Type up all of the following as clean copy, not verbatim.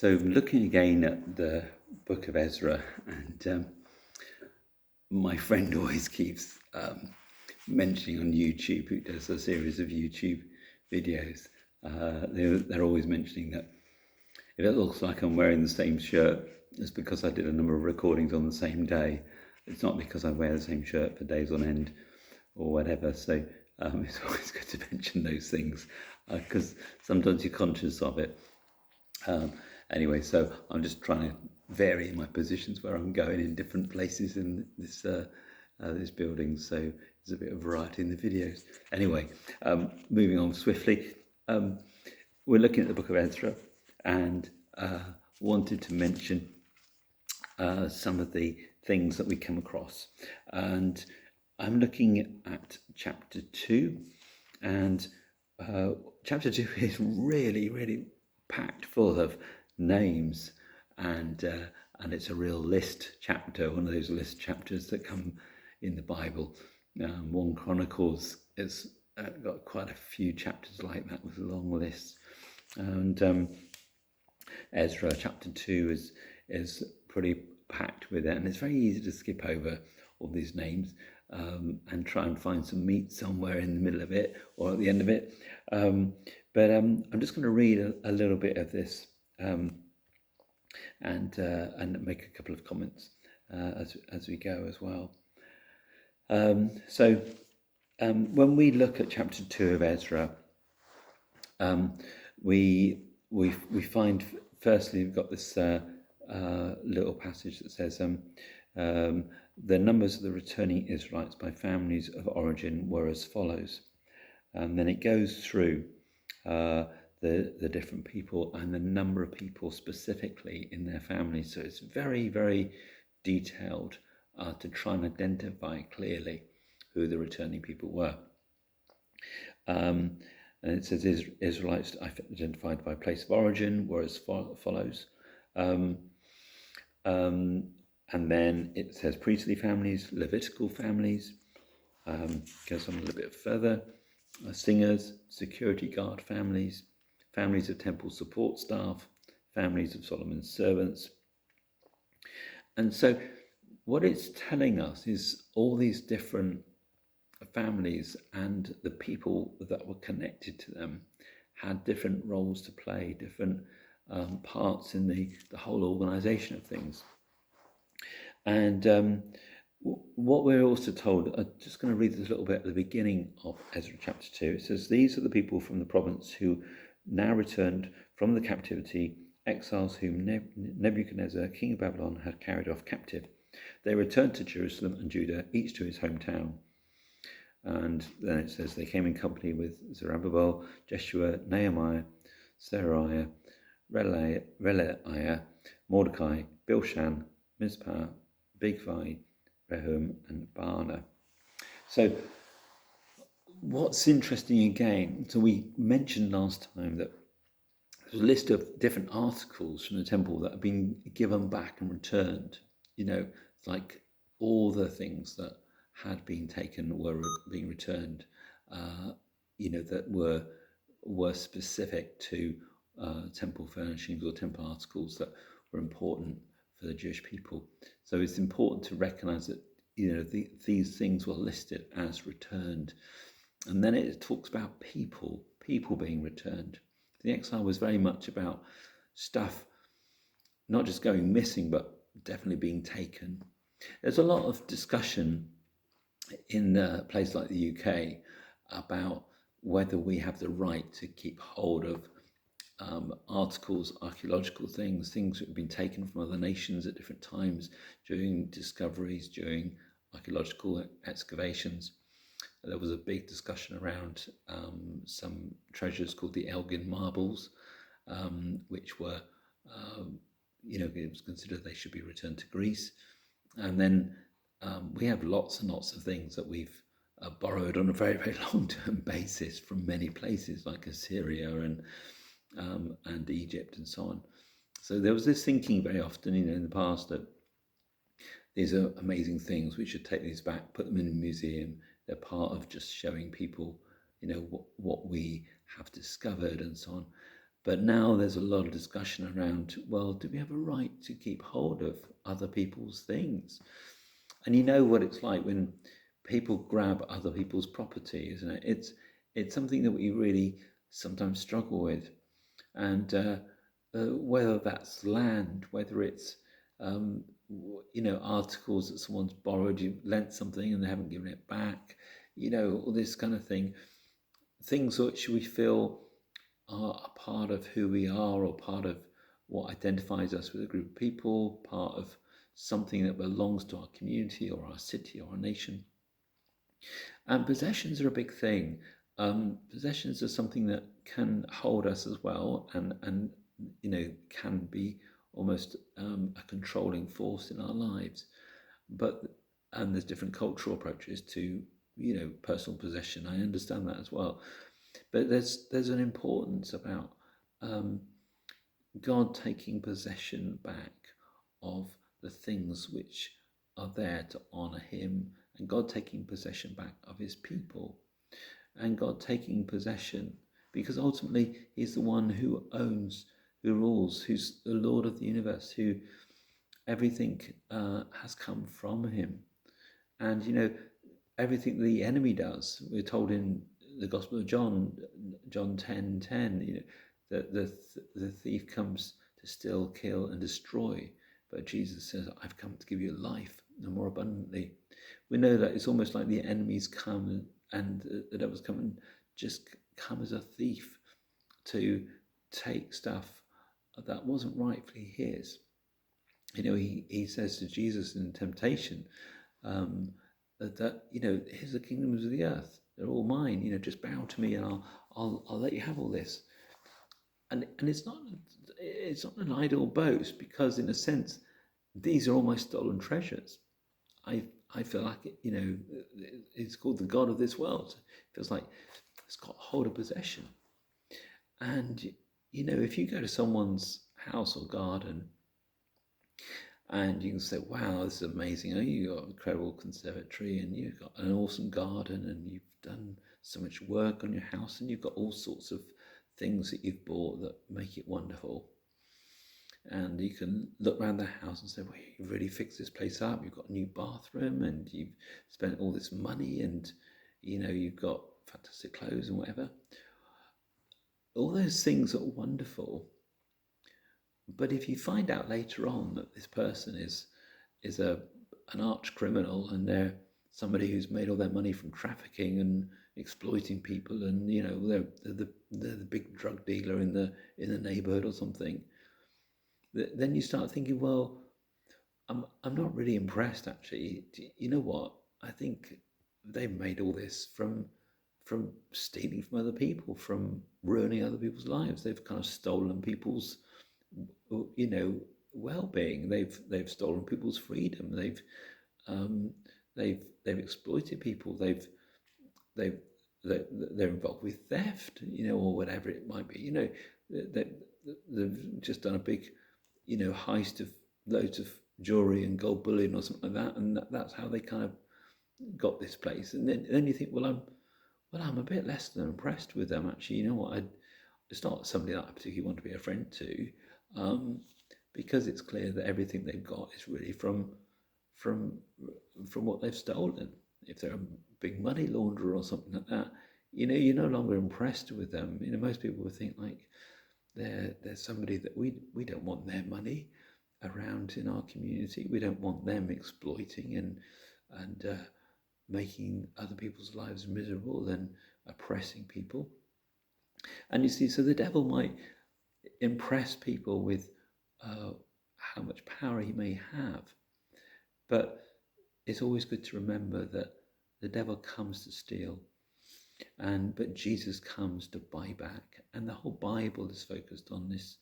So looking again at the book of Ezra, and my friend always keeps mentioning on YouTube, who does a series of YouTube videos, they're always mentioning that if it looks like I'm wearing the same shirt, it's because I did a number of recordings on the same day. It's not because I wear the same shirt for days on end or whatever. So it's always good to mention those things because sometimes you're conscious of it. Anyway, so I'm just trying to vary my positions where I'm going in different places in this building. So there's a bit of variety in the videos. Anyway, moving on swiftly, we're looking at the book of Ezra, and wanted to mention some of the things that we come across. And I'm looking at chapter 2, and chapter 2 is really, really packed full of names, and it's a real list chapter, one of those list chapters that come in the Bible. 1 Chronicles has got quite a few chapters like that with long lists, and Ezra chapter 2 is pretty packed with it, and it's very easy to skip over all these names and try and find some meat somewhere in the middle of it or at the end of it. But I'm just going to read a little bit of this and make a couple of comments as we go as well. So when we look at chapter 2 of Ezra, we find firstly we've got this little passage that says the numbers of the returning Israelites by families of origin were as follows. And then it goes through the different people and the number of people specifically in their families. So it's very, very detailed to try and identify clearly who the returning people were. And it says Israelites identified by place of origin were as follows. And then it says priestly families, Levitical families, goes on a little bit further, singers, security guard families, families of temple support staff, families of Solomon's servants. And so what it's telling us is all these different families and the people that were connected to them had different roles to play, different parts in the whole organization of things. And what we're also told, I'm just going to read this a little bit at the beginning of Ezra chapter 2. It says, these are the people from the province who now returned from the captivity, exiles whom Nebuchadnezzar, king of Babylon, had carried off captive. They returned to Jerusalem and Judah, each to his hometown. And then it says they came in company with Zerubbabel, Jeshua, Nehemiah, Seraiah, Reelaiah, Mordecai, Bilshan, Mizpah, Bigvai, Rehum, and Baanah. So what's interesting again, so we mentioned last time that there's a list of different articles from the temple that have been given back and returned. You know, it's like all the things that had been taken were being returned, that were specific to temple furnishings or temple articles that were important for the Jewish people. So it's important to recognize that, these things were listed as returned. And then it talks about people being returned. The exile was very much about stuff not just going missing, but definitely being taken. There's a lot of discussion in a place like the UK about whether we have the right to keep hold of articles, archaeological things that have been taken from other nations at different times during discoveries, during archaeological excavations. There was a big discussion around some treasures called the Elgin marbles, which were, it was considered they should be returned to Greece. And then we have lots and lots of things that we've borrowed on a very, very long-term basis from many places like Assyria and Egypt and so on. So there was this thinking very often, in the past that these are amazing things. We should take these back, put them in a museum. They're part of just showing people, what we have discovered and so on. But now there's a lot of discussion around, well, do we have a right to keep hold of other people's things? And you know what it's like when people grab other people's property, isn't it? It's something that we really sometimes struggle with. And whether that's land, whether it's articles that someone's borrowed, you lent something and they haven't given it back, all this kind of thing, things which we feel are a part of who we are, or part of what identifies us with a group of people, part of something that belongs to our community or our city or our nation. And possessions are a big thing. Possessions are something that can hold us as well, and can be almost a controlling force in our lives. And there's different cultural approaches to personal possession. I understand that as well. But there's an importance about God taking possession back of the things which are there to honour him, and God taking possession back of his people, and God taking possession, because ultimately he's the one who owns, who rules, who's the Lord of the universe, who everything has come from him. And everything the enemy does, we're told in the Gospel of John 10:10, that the thief comes to steal, kill, and destroy. But Jesus says, I've come to give you life and more abundantly. We know that it's almost like the enemies come and the devil's come and just come as a thief to take stuff that wasn't rightfully his. He says to Jesus in temptation, that here's the kingdoms of the earth, they're all mine, just bow to me and I'll let you have all this. And it's not an idle boast, because in a sense these are all my stolen treasures. I feel like it's called the God of this world. It feels like it's got hold of possession. And if you go to someone's house or garden and you can say, wow, this is amazing. You've got an incredible conservatory and you've got an awesome garden and you've done so much work on your house and you've got all sorts of things that you've bought that make it wonderful. And you can look around the house and say, well, you've really fixed this place up. You've got a new bathroom and you've spent all this money and, you've got fantastic clothes and whatever. All those things are wonderful. But if you find out later on that this person is an arch criminal and they're somebody who's made all their money from trafficking and exploiting people, and they're the big drug dealer in the neighborhood or something, then you start thinking, well, I'm not really impressed actually. You know what? I think they've made all this from stealing from other people, from ruining other people's lives. They've kind of stolen people's well-being. They've stolen people's freedom. They've exploited people. They're involved with theft, or whatever it might be. They've just done a big, heist of loads of jewelry and gold bullion or something like that, and that's how they kind of got this place. And then you think, well, I'm a bit less than impressed with them actually. You know what? It's not somebody that I particularly want to be a friend to, because it's clear that everything they've got is really from what they've stolen. If they're a big money launderer or something like that, you're no longer impressed with them. Most people would think like they're somebody that we don't want their money around in our community. We don't want them exploiting and making other people's lives miserable and oppressing people. And you see, so the devil might impress people with how much power he may have, but it's always good to remember that the devil comes to steal, but Jesus comes to buy back. And the whole Bible is focused on this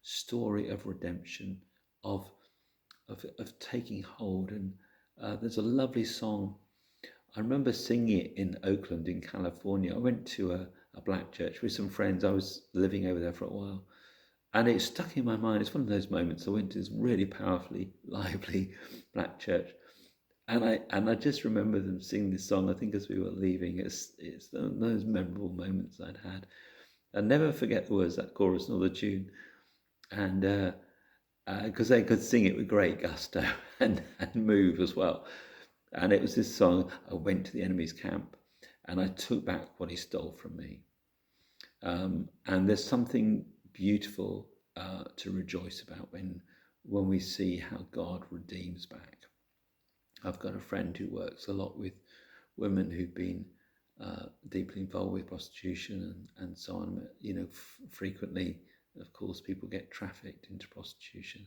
story of redemption, of taking hold. And there's a lovely song. I remember singing it in Oakland in California. I went to a black church with some friends. I was living over there for a while, and it stuck in my mind. It's one of those moments. I went to this really powerfully, lively black church, and I just remember them singing this song. I think as we were leaving, it's those memorable moments I'd had. I'll never forget the words, that chorus nor the tune. And because they could sing it with great gusto and move as well. And it was this song, I went to the enemy's camp and I took back what he stole from me. And there's something beautiful to rejoice about when we see how God redeems back. I've got a friend who works a lot with women who've been deeply involved with prostitution and so on. Frequently, of course, people get trafficked into prostitution.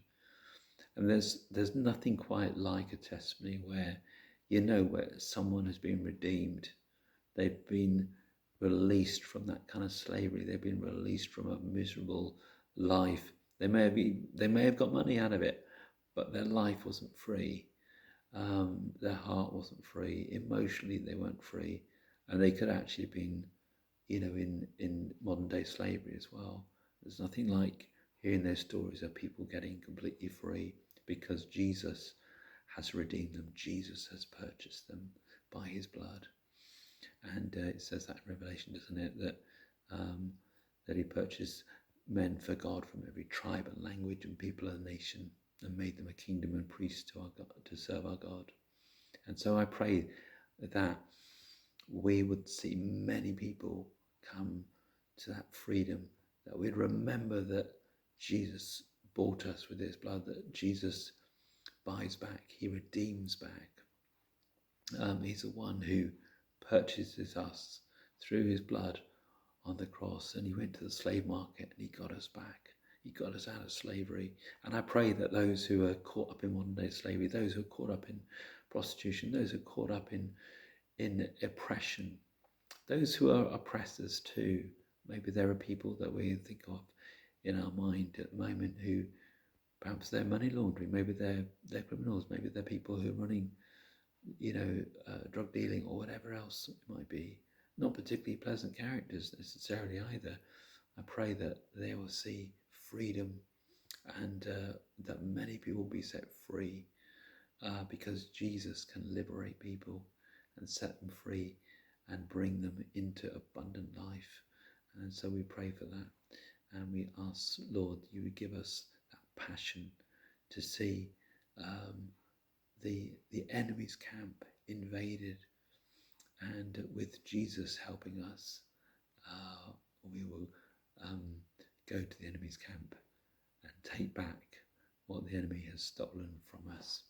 And there's nothing quite like a testimony where where someone has been redeemed. They've been released from that kind of slavery. They've been released from a miserable life. They may have got money out of it, but their life wasn't free. Their heart wasn't free. Emotionally, they weren't free, and they could actually have been, in modern day slavery as well. There's nothing like hearing their stories of people getting completely free because Jesus has redeemed them. Jesus has purchased them by his blood. And it says that in Revelation, doesn't it, that he purchased men for God from every tribe and language and people and nation, and made them a kingdom and priests to our God, to serve our God. And so I pray that we would see many people come to that freedom, that we'd remember that Jesus bought us with his blood, that Jesus buys back, he redeems back. He's the one who purchases us through his blood on the cross, and he went to the slave market and he got us back. He got us out of slavery. And I pray that those who are caught up in modern day slavery, those who are caught up in prostitution, those who are caught up in oppression, those who are oppressors too, maybe there are people that we think of in our mind at the moment who perhaps they're money laundering, maybe they're criminals, maybe they're people who are running drug dealing or whatever else it might be. Not particularly pleasant characters necessarily either. I pray that they will see freedom and that many people will be set free because Jesus can liberate people and set them free and bring them into abundant life. And so we pray for that. And we ask, Lord, you would give us that passion to see the enemy's camp invaded, and with Jesus helping us, we will go to the enemy's camp and take back what the enemy has stolen from us.